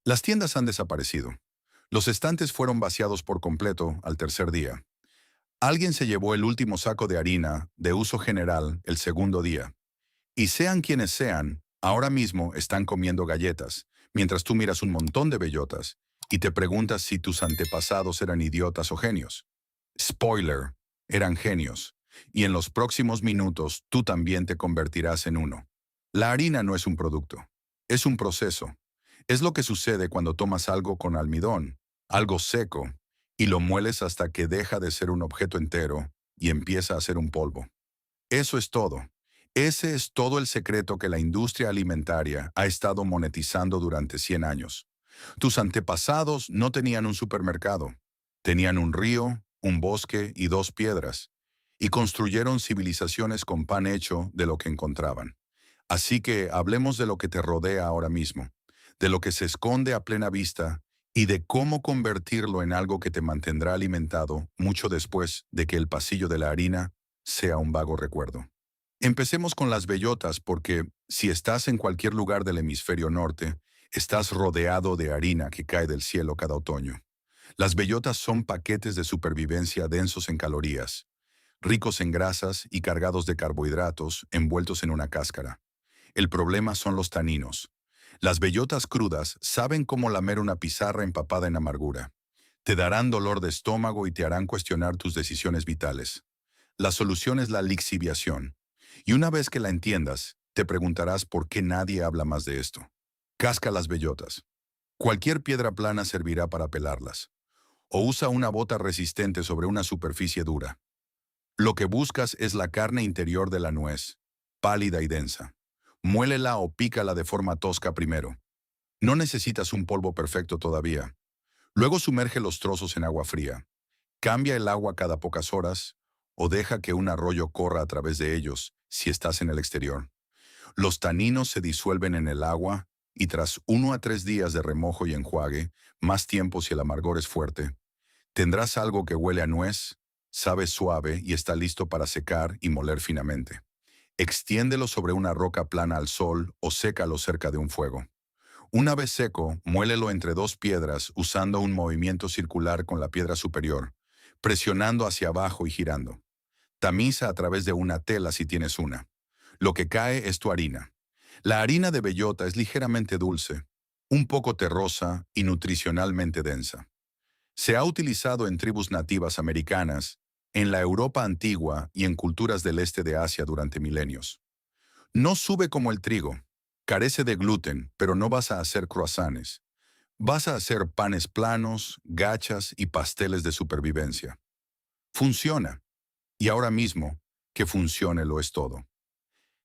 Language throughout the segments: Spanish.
Las tiendas han desaparecido. Los estantes fueron vaciados por completo al tercer día. Alguien se llevó el último saco de harina de uso general el segundo día. Y sean quienes sean, ahora mismo están comiendo galletas, mientras tú miras un montón de bellotas y te preguntas si tus antepasados eran idiotas o genios. Spoiler, eran genios. Y en los próximos minutos tú también te convertirás en uno. La harina no es un producto, es un proceso. Es lo que sucede cuando tomas algo con almidón, algo seco, y lo mueles hasta que deja de ser un objeto entero y empieza a ser un polvo. Eso es todo. Ese es todo el secreto que la industria alimentaria ha estado monetizando durante 100 años. Tus antepasados no tenían un supermercado. Tenían un río, un bosque y dos piedras. Y construyeron civilizaciones con pan hecho de lo que encontraban. Así que hablemos de lo que te rodea ahora mismo, de lo que se esconde a plena vista y de cómo convertirlo en algo que te mantendrá alimentado mucho después de que el pasillo de la harina sea un vago recuerdo. Empecemos con las bellotas porque si estás en cualquier lugar del hemisferio norte, estás rodeado de harina que cae del cielo cada otoño. Las bellotas son paquetes de supervivencia densos en calorías, ricos en grasas y cargados de carbohidratos envueltos en una cáscara. El problema son los taninos. Las bellotas crudas saben cómo lamer una pizarra empapada en amargura. Te darán dolor de estómago y te harán cuestionar tus decisiones vitales. La solución es la lixiviación. Y una vez que la entiendas, te preguntarás por qué nadie habla más de esto. Casca las bellotas. Cualquier piedra plana servirá para pelarlas. O usa una bota resistente sobre una superficie dura. Lo que buscas es la carne interior de la nuez, pálida y densa. Muélela o pícala de forma tosca primero. No necesitas un polvo perfecto todavía. Luego sumerge los trozos en agua fría. Cambia el agua cada pocas horas o deja que un arroyo corra a través de ellos si estás en el exterior. Los taninos se disuelven en el agua y tras 1 a 3 días de remojo y enjuague, más tiempo si el amargor es fuerte, tendrás algo que huele a nuez, sabe suave y está listo para secar y moler finamente. Extiéndelo sobre una roca plana al sol o sécalo cerca de un fuego. Una vez seco, muélelo entre dos piedras usando un movimiento circular con la piedra superior, presionando hacia abajo y girando. Tamiza a través de una tela si tienes una. Lo que cae es tu harina. La harina de bellota es ligeramente dulce, un poco terrosa y nutricionalmente densa. Se ha utilizado en tribus nativas americanas, en la Europa antigua y en culturas del este de Asia durante milenios. No sube como el trigo. Carece de gluten, pero no vas a hacer croissants. Vas a hacer panes planos, gachas y pasteles de supervivencia. Funciona. Y ahora mismo, que funcione lo es todo.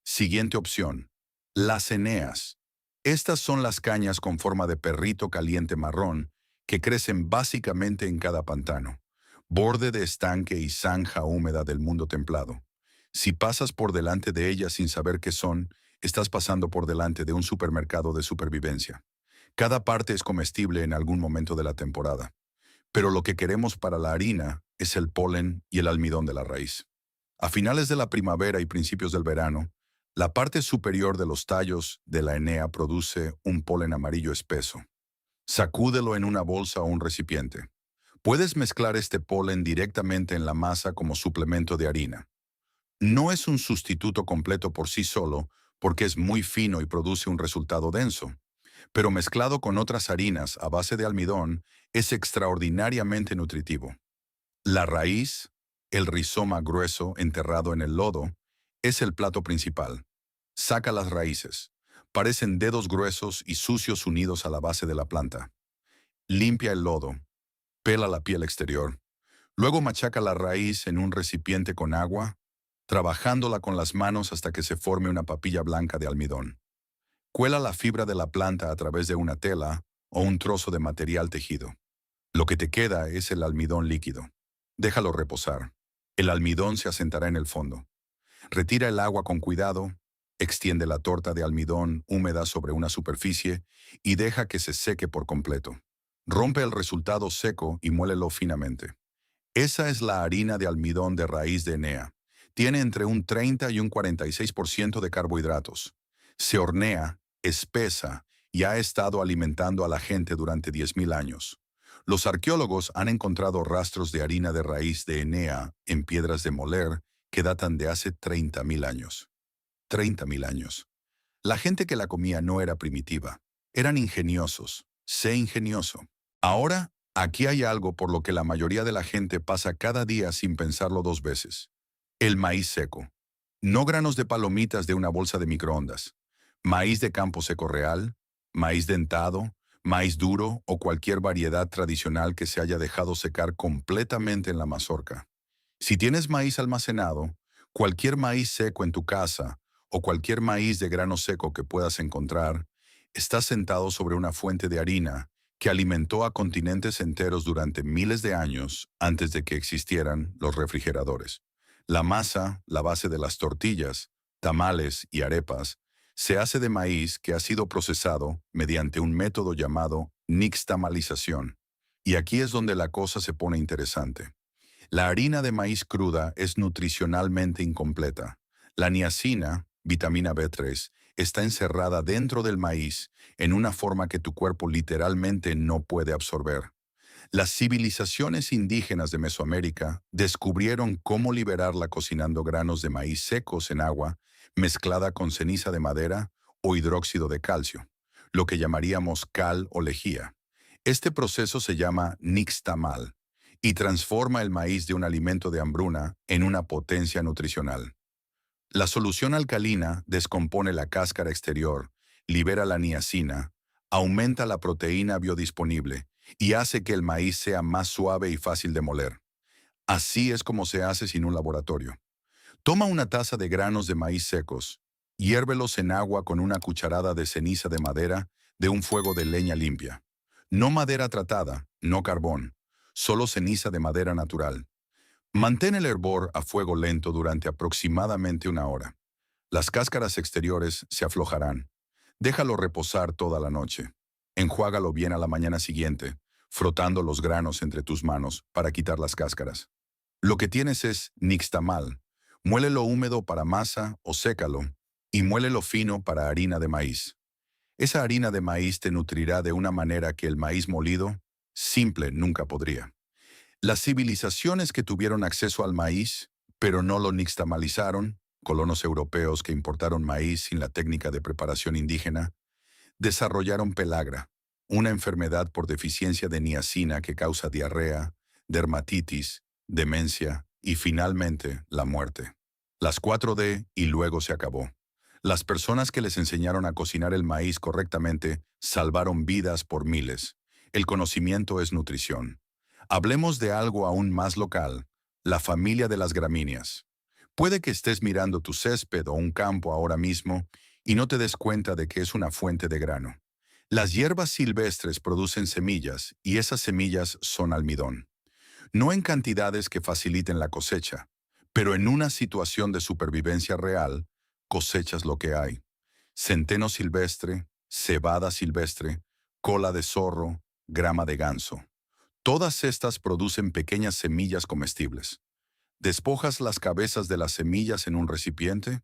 Siguiente opción. Las eneas. Estas son las cañas con forma de perrito caliente marrón que crecen básicamente en cada pantano, borde de estanque y zanja húmeda del mundo templado. Si pasas por delante de ellas sin saber qué son, estás pasando por delante de un supermercado de supervivencia. Cada parte es comestible en algún momento de la temporada, pero lo que queremos para la harina es el polen y el almidón de la raíz. A finales de la primavera y principios del verano, la parte superior de los tallos de la enea produce un polen amarillo espeso. Sacúdelo en una bolsa o un recipiente. Puedes mezclar este polen directamente en la masa como suplemento de harina. No es un sustituto completo por sí solo, porque es muy fino y produce un resultado denso, pero mezclado con otras harinas a base de almidón es extraordinariamente nutritivo. La raíz, el rizoma grueso enterrado en el lodo, es el plato principal. Saca las raíces. Parecen dedos gruesos y sucios unidos a la base de la planta. Limpia el lodo. Pela la piel exterior. Luego machaca la raíz en un recipiente con agua, trabajándola con las manos hasta que se forme una papilla blanca de almidón. Cuela la fibra de la planta a través de una tela o un trozo de material tejido. Lo que te queda es el almidón líquido. Déjalo reposar. El almidón se asentará en el fondo. Retira el agua con cuidado, extiende la torta de almidón húmeda sobre una superficie y deja que se seque por completo. Rompe el resultado seco y muélelo finamente. Esa es la harina de almidón de raíz de Enea. Tiene entre un 30 y un 46% de carbohidratos. Se hornea, espesa y ha estado alimentando a la gente durante 10.000 años. Los arqueólogos han encontrado rastros de harina de raíz de Enea en piedras de moler que datan de hace 30.000 años. 30.000 años. La gente que la comía no era primitiva. Eran ingeniosos. Sé ingenioso. Ahora, aquí hay algo por lo que la mayoría de la gente pasa cada día sin pensarlo dos veces. El maíz seco. No granos de palomitas de una bolsa de microondas. Maíz de campo seco real, maíz dentado, maíz duro o cualquier variedad tradicional que se haya dejado secar completamente en la mazorca. Si tienes maíz almacenado, cualquier maíz seco en tu casa o cualquier maíz de grano seco que puedas encontrar, está sentado sobre una fuente de harina que alimentó a continentes enteros durante miles de años antes de que existieran los refrigeradores. La masa, la base de las tortillas, tamales y arepas, se hace de maíz que ha sido procesado mediante un método llamado nixtamalización. Y aquí es donde la cosa se pone interesante. La harina de maíz cruda es nutricionalmente incompleta. La niacina, vitamina B3, está encerrada dentro del maíz en una forma que tu cuerpo literalmente no puede absorber. Las civilizaciones indígenas de Mesoamérica descubrieron cómo liberarla cocinando granos de maíz secos en agua mezclada con ceniza de madera o hidróxido de calcio, lo que llamaríamos cal o lejía. Este proceso se llama nixtamal y transforma el maíz de un alimento de hambruna en una potencia nutricional. La solución alcalina descompone la cáscara exterior, libera la niacina, aumenta la proteína biodisponible y hace que el maíz sea más suave y fácil de moler. Así es como se hace sin un laboratorio. Toma una taza de granos de maíz secos, hiérvelos en agua con una cucharada de ceniza de madera de un fuego de leña limpia. No madera tratada, no carbón, solo ceniza de madera natural. Mantén el hervor a fuego lento durante aproximadamente una hora. Las cáscaras exteriores se aflojarán. Déjalo reposar toda la noche. Enjuágalo bien a la mañana siguiente, frotando los granos entre tus manos para quitar las cáscaras. Lo que tienes es nixtamal. Muélelo húmedo para masa o sécalo y muélelo fino para harina de maíz. Esa harina de maíz te nutrirá de una manera que el maíz molido, simple, nunca podría. Las civilizaciones que tuvieron acceso al maíz, pero no lo nixtamalizaron, colonos europeos que importaron maíz sin la técnica de preparación indígena, desarrollaron pelagra, una enfermedad por deficiencia de niacina que causa diarrea, dermatitis, demencia y finalmente la muerte. Las 4D y luego se acabó. Las personas que les enseñaron a cocinar el maíz correctamente salvaron vidas por miles. El conocimiento es nutrición. Hablemos de algo aún más local, la familia de las gramíneas. Puede que estés mirando tu césped o un campo ahora mismo y no te des cuenta de que es una fuente de grano. Las hierbas silvestres producen semillas y esas semillas son almidón. No en cantidades que faciliten la cosecha, pero en una situación de supervivencia real, cosechas lo que hay. Centeno silvestre, cebada silvestre, cola de zorro, grama de ganso. Todas estas producen pequeñas semillas comestibles. Despojas las cabezas de las semillas en un recipiente,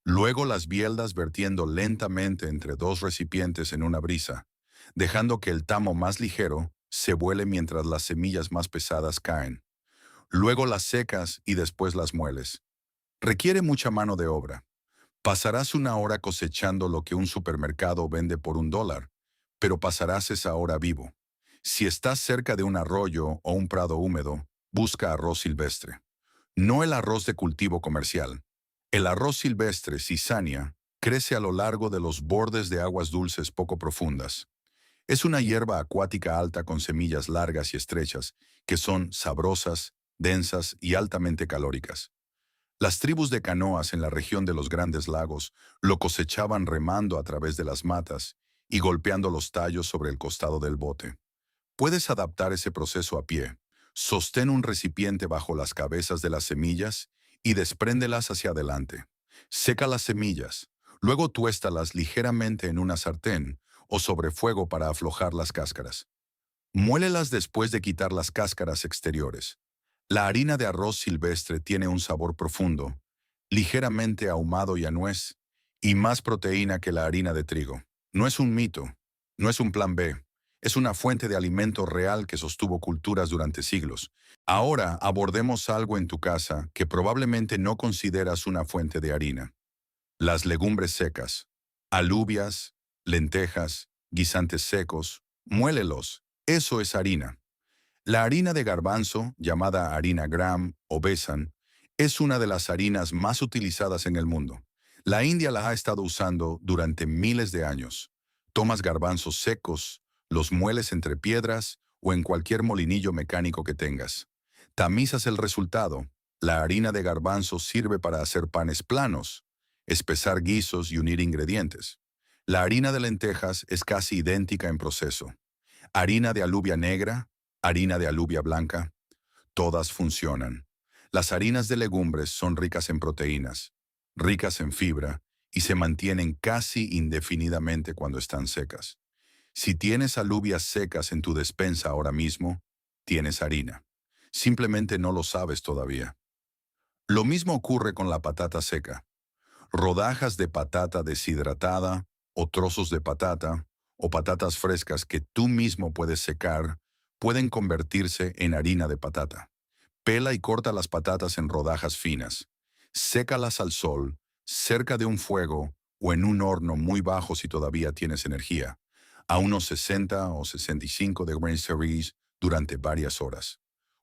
luego las bieldas vertiendo lentamente entre dos recipientes en una brisa, dejando que el tamo más ligero se vuele mientras las semillas más pesadas caen. Luego las secas y después las mueles. Requiere mucha mano de obra. Pasarás una hora cosechando lo que un supermercado vende por $1, pero pasarás esa hora vivo. Si estás cerca de un arroyo o un prado húmedo, busca arroz silvestre. No el arroz de cultivo comercial. El arroz silvestre, Cisania, crece a lo largo de los bordes de aguas dulces poco profundas. Es una hierba acuática alta con semillas largas y estrechas, que son sabrosas, densas y altamente calóricas. Las tribus de canoas en la región de los Grandes Lagos lo cosechaban remando a través de las matas y golpeando los tallos sobre el costado del bote. Puedes adaptar ese proceso a pie. Sostén un recipiente bajo las cabezas de las semillas y despréndelas hacia adelante. Seca las semillas, luego tuéstalas ligeramente en una sartén o sobre fuego para aflojar las cáscaras. Muélelas después de quitar las cáscaras exteriores. La harina de arroz silvestre tiene un sabor profundo, ligeramente ahumado y a nuez, y más proteína que la harina de trigo. No es un mito, No es un plan B, es una fuente de alimento real que sostuvo culturas durante siglos. Ahora abordemos algo en tu casa que probablemente no consideras una fuente de harina. Las legumbres secas, alubias, lentejas, guisantes secos, muélelos, eso es harina. La harina de garbanzo, llamada harina gram o besan, es una de las harinas más utilizadas en el mundo. La India la ha estado usando durante miles de años. Tomas garbanzos secos, los mueles entre piedras o en cualquier molinillo mecánico que tengas. Tamizas el resultado. La harina de garbanzo sirve para hacer panes planos, espesar guisos y unir ingredientes. La harina de lentejas es casi idéntica en proceso. Harina de alubia negra, harina de alubia blanca, todas funcionan. Las harinas de legumbres son ricas en proteínas, ricas en fibra y se mantienen casi indefinidamente cuando están secas. Si tienes alubias secas en tu despensa ahora mismo, tienes harina. Simplemente no lo sabes todavía. Lo mismo ocurre con la patata seca. Rodajas de patata deshidratada o trozos de patata o patatas frescas que tú mismo puedes secar pueden convertirse en harina de patata. Pela y corta las patatas en rodajas finas. Sécalas al sol, cerca de un fuego o en un horno muy bajo si todavía tienes energía, a unos 60 o 65 degrees Celsius durante varias horas.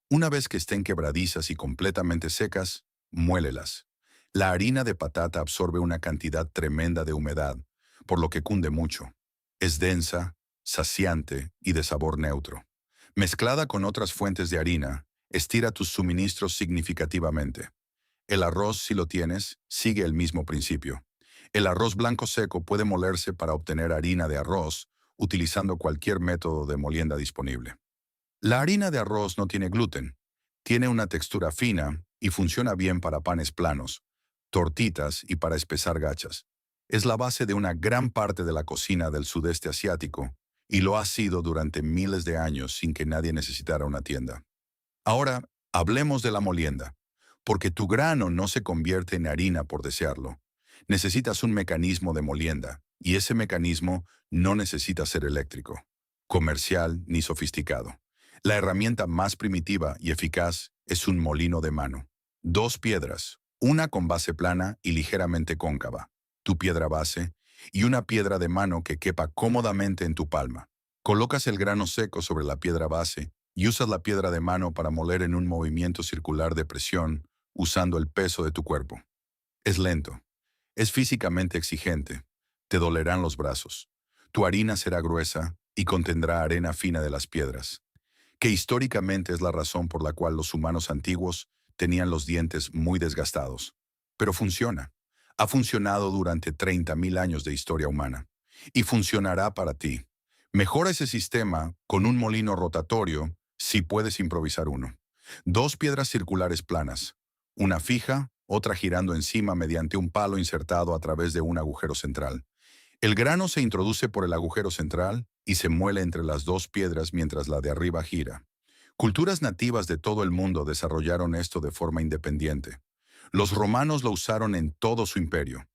Una vez que estén quebradizas y completamente secas, muélelas. La harina de patata absorbe una cantidad tremenda de humedad, por lo que cunde mucho. Es densa, saciante y de sabor neutro. Mezclada con otras fuentes de harina, estira tus suministros significativamente. El arroz, si lo tienes, sigue el mismo principio. El arroz blanco seco puede molerse para obtener harina de arroz, utilizando cualquier método de molienda disponible. La harina de arroz no tiene gluten, tiene una textura fina y funciona bien para panes planos, tortitas y para espesar gachas. Es la base de una gran parte de la cocina del sudeste asiático y lo ha sido durante miles de años sin que nadie necesitara una tienda. Ahora, hablemos de la molienda, porque tu grano no se convierte en harina por desearlo. Necesitas un mecanismo de molienda, y ese mecanismo no necesita ser eléctrico, comercial ni sofisticado. La herramienta más primitiva y eficaz es un molino de mano. Dos piedras, una con base plana y ligeramente cóncava, tu piedra base, y una piedra de mano que quepa cómodamente en tu palma. Colocas el grano seco sobre la piedra base y usas la piedra de mano para moler en un movimiento circular de presión usando el peso de tu cuerpo. Es lento, es físicamente exigente, te dolerán los brazos. Tu harina será gruesa y contendrá arena fina de las piedras, que históricamente es la razón por la cual los humanos antiguos tenían los dientes muy desgastados. Pero funciona. Ha funcionado durante 30.000 años de historia humana. Y funcionará para ti. Mejora ese sistema con un molino rotatorio si puedes improvisar uno. Dos piedras circulares planas, una fija, otra girando encima mediante un palo insertado a través de un agujero central. El grano se introduce por el agujero central y se muele entre las dos piedras mientras la de arriba gira. Culturas nativas de todo el mundo desarrollaron esto de forma independiente. Los romanos lo usaron en todo su imperio.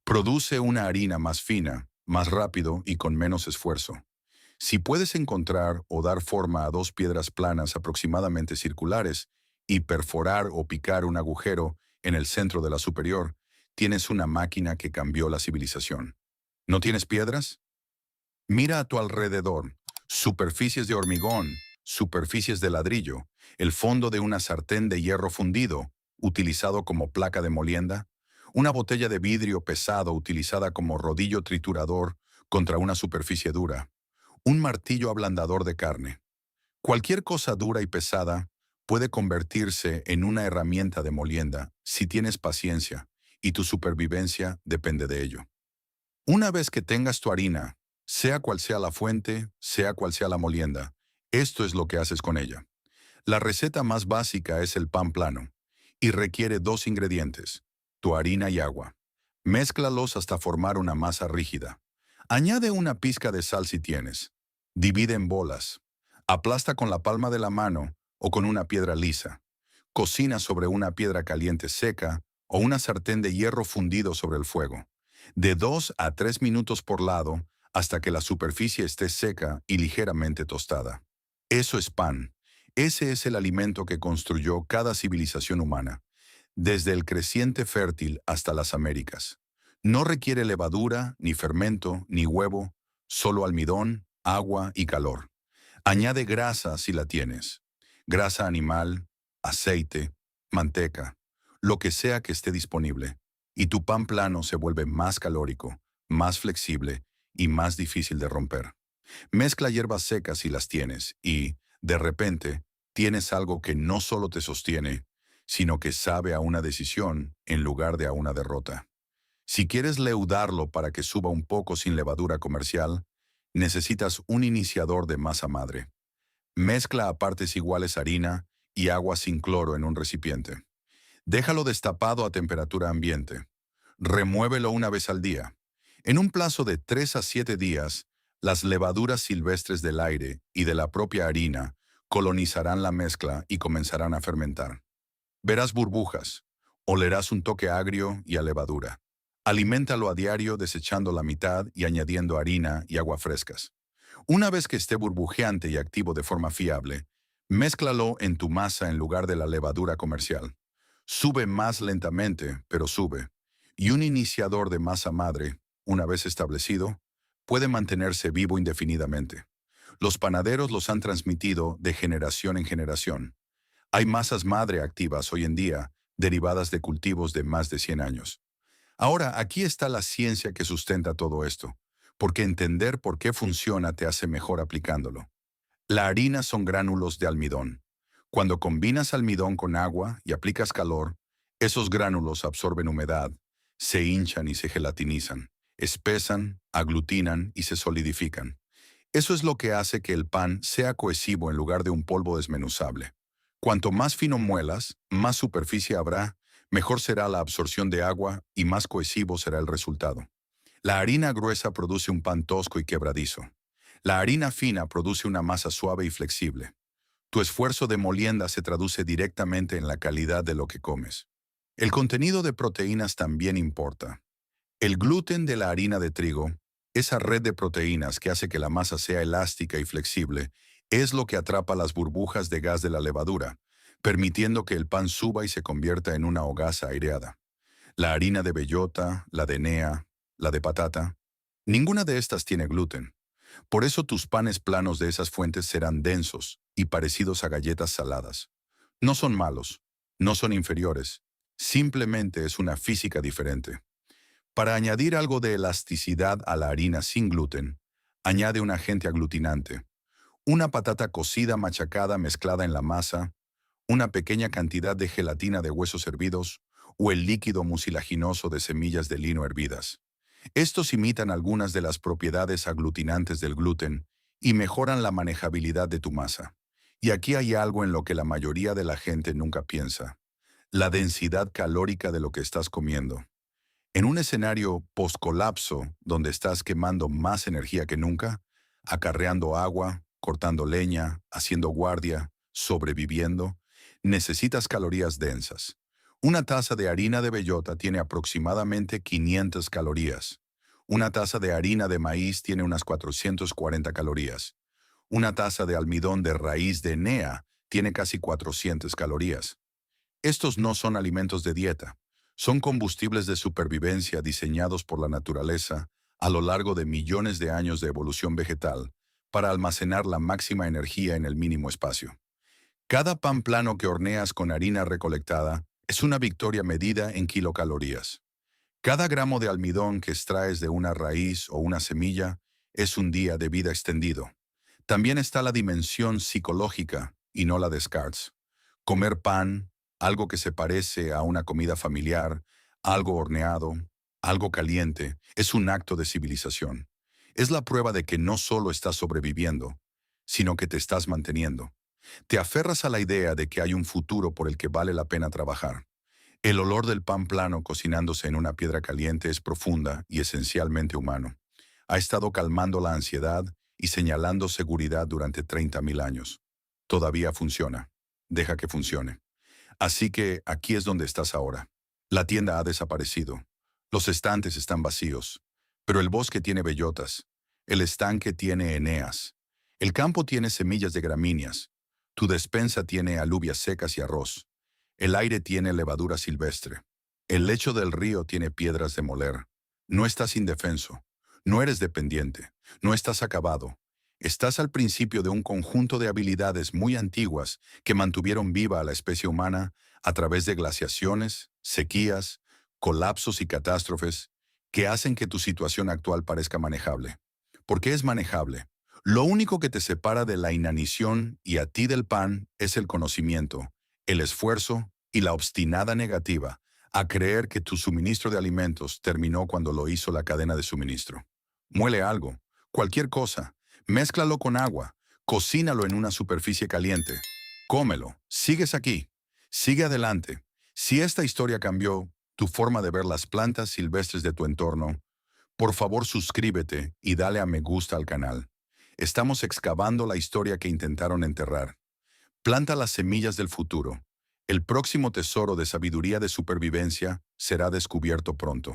Produce una harina más fina, más rápido y con menos esfuerzo. Si puedes encontrar o dar forma a dos piedras planas aproximadamente circulares y perforar o picar un agujero en el centro de la superior, tienes una máquina que cambió la civilización. ¿No tienes piedras? Mira a tu alrededor. Superficies de hormigón, superficies de ladrillo, el fondo de una sartén de hierro fundido, utilizado como placa de molienda, una botella de vidrio pesado utilizada como rodillo triturador contra una superficie dura, un martillo ablandador de carne. Cualquier cosa dura y pesada puede convertirse en una herramienta de molienda si tienes paciencia, y tu supervivencia depende de ello. Una vez que tengas tu harina, sea cual sea la fuente, sea cual sea la molienda, esto es lo que haces con ella. La receta más básica es el pan plano, y requiere dos ingredientes, tu harina y agua. Mézclalos hasta formar una masa rígida. Añade una pizca de sal si tienes. Divide en bolas. Aplasta con la palma de la mano o con una piedra lisa. Cocina sobre una piedra caliente seca o una sartén de hierro fundido sobre el fuego. De 2 a 3 minutos por lado, hasta que la superficie esté seca y ligeramente tostada. Eso es pan. Ese es el alimento que construyó cada civilización humana, desde el creciente fértil hasta las Américas. No requiere levadura, ni fermento, ni huevo, solo almidón, agua y calor. Añade grasa si la tienes. Grasa animal, aceite, manteca, lo que sea que esté disponible. Y tu pan plano se vuelve más calórico, más flexible y más difícil de romper. Mezcla hierbas secas si las tienes y, de repente, tienes algo que no solo te sostiene, sino que sabe a una decisión en lugar de a una derrota. Si quieres leudarlo para que suba un poco sin levadura comercial, necesitas un iniciador de masa madre. Mezcla a partes iguales harina y agua sin cloro en un recipiente. Déjalo destapado a temperatura ambiente. Remuévelo una vez al día. En un plazo de 3 a 7 días, las levaduras silvestres del aire y de la propia harina colonizarán la mezcla y comenzarán a fermentar. Verás burbujas, olerás un toque agrio y a levadura. Aliméntalo a diario desechando la mitad y añadiendo harina y agua frescas. Una vez que esté burbujeante y activo de forma fiable, mézclalo en tu masa en lugar de la levadura comercial. Sube más lentamente, pero sube. Y un iniciador de masa madre, una vez establecido, puede mantenerse vivo indefinidamente. Los panaderos los han transmitido de generación en generación. Hay masas madre activas hoy en día, derivadas de cultivos de más de 100 años. Ahora, aquí está la ciencia que sustenta todo esto, porque entender por qué funciona te hace mejor aplicándolo. La harina son gránulos de almidón. Cuando combinas almidón con agua y aplicas calor, esos gránulos absorben humedad, se hinchan y se gelatinizan, espesan, aglutinan y se solidifican. Eso es lo que hace que el pan sea cohesivo en lugar de un polvo desmenuzable. Cuanto más fino muelas, más superficie habrá, mejor será la absorción de agua y más cohesivo será el resultado. La harina gruesa produce un pan tosco y quebradizo. La harina fina produce una masa suave y flexible. Tu esfuerzo de molienda se traduce directamente en la calidad de lo que comes. El contenido de proteínas también importa. El gluten de la harina de trigo, esa red de proteínas que hace que la masa sea elástica y flexible, es lo que atrapa las burbujas de gas de la levadura, permitiendo que el pan suba y se convierta en una hogaza aireada. La harina de bellota, la de nea, la de patata, ninguna de estas tiene gluten. Por eso tus panes planos de esas fuentes serán densos y parecidos a galletas saladas. No son malos, no son inferiores, simplemente es una física diferente. Para añadir algo de elasticidad a la harina sin gluten, añade un agente aglutinante, una patata cocida machacada mezclada en la masa, una pequeña cantidad de gelatina de huesos hervidos o el líquido mucilaginoso de semillas de lino hervidas. Estos imitan algunas de las propiedades aglutinantes del gluten y mejoran la manejabilidad de tu masa. Y aquí hay algo en lo que la mayoría de la gente nunca piensa: la densidad calórica de lo que estás comiendo. En un escenario post-colapso, donde estás quemando más energía que nunca, acarreando agua, cortando leña, haciendo guardia, sobreviviendo, necesitas calorías densas. Una taza de harina de bellota tiene aproximadamente 500 calorías. Una taza de harina de maíz tiene unas 440 calorías. Una taza de almidón de raíz de nea tiene casi 400 calorías. Estos no son alimentos de dieta. Son combustibles de supervivencia diseñados por la naturaleza a lo largo de millones de años de evolución vegetal para almacenar la máxima energía en el mínimo espacio. Cada pan plano que horneas con harina recolectada es una victoria medida en kilocalorías. Cada gramo de almidón que extraes de una raíz o una semilla es un día de vida extendido. También está la dimensión psicológica y no la de Descartes. Comer pan, algo que se parece a una comida familiar, algo horneado, algo caliente, es un acto de civilización. Es la prueba de que no solo estás sobreviviendo, sino que te estás manteniendo. Te aferras a la idea de que hay un futuro por el que vale la pena trabajar. El olor del pan plano cocinándose en una piedra caliente es profunda y esencialmente humano. Ha estado calmando la ansiedad y señalando seguridad durante 30.000 años. Todavía funciona. Deja que funcione. Así que aquí es donde estás ahora. La tienda ha desaparecido. Los estantes están vacíos. Pero el bosque tiene bellotas. El estanque tiene eneas. El campo tiene semillas de gramíneas. Tu despensa tiene alubias secas y arroz. El aire tiene levadura silvestre. El lecho del río tiene piedras de moler. No estás indefenso. No eres dependiente. No estás acabado. Estás al principio de un conjunto de habilidades muy antiguas que mantuvieron viva a la especie humana a través de glaciaciones, sequías, colapsos y catástrofes que hacen que tu situación actual parezca manejable. Porque es manejable. Lo único que te separa de la inanición y a ti del pan es el conocimiento, el esfuerzo y la obstinada negativa a creer que tu suministro de alimentos terminó cuando lo hizo la cadena de suministro. Muele algo, cualquier cosa, mézclalo con agua, cocínalo en una superficie caliente, cómelo, sigues aquí, sigue adelante. Si esta historia cambió tu forma de ver las plantas silvestres de tu entorno, por favor suscríbete y dale a me gusta al canal. Estamos excavando la historia que intentaron enterrar. Planta las semillas del futuro. El próximo tesoro de sabiduría de supervivencia será descubierto pronto.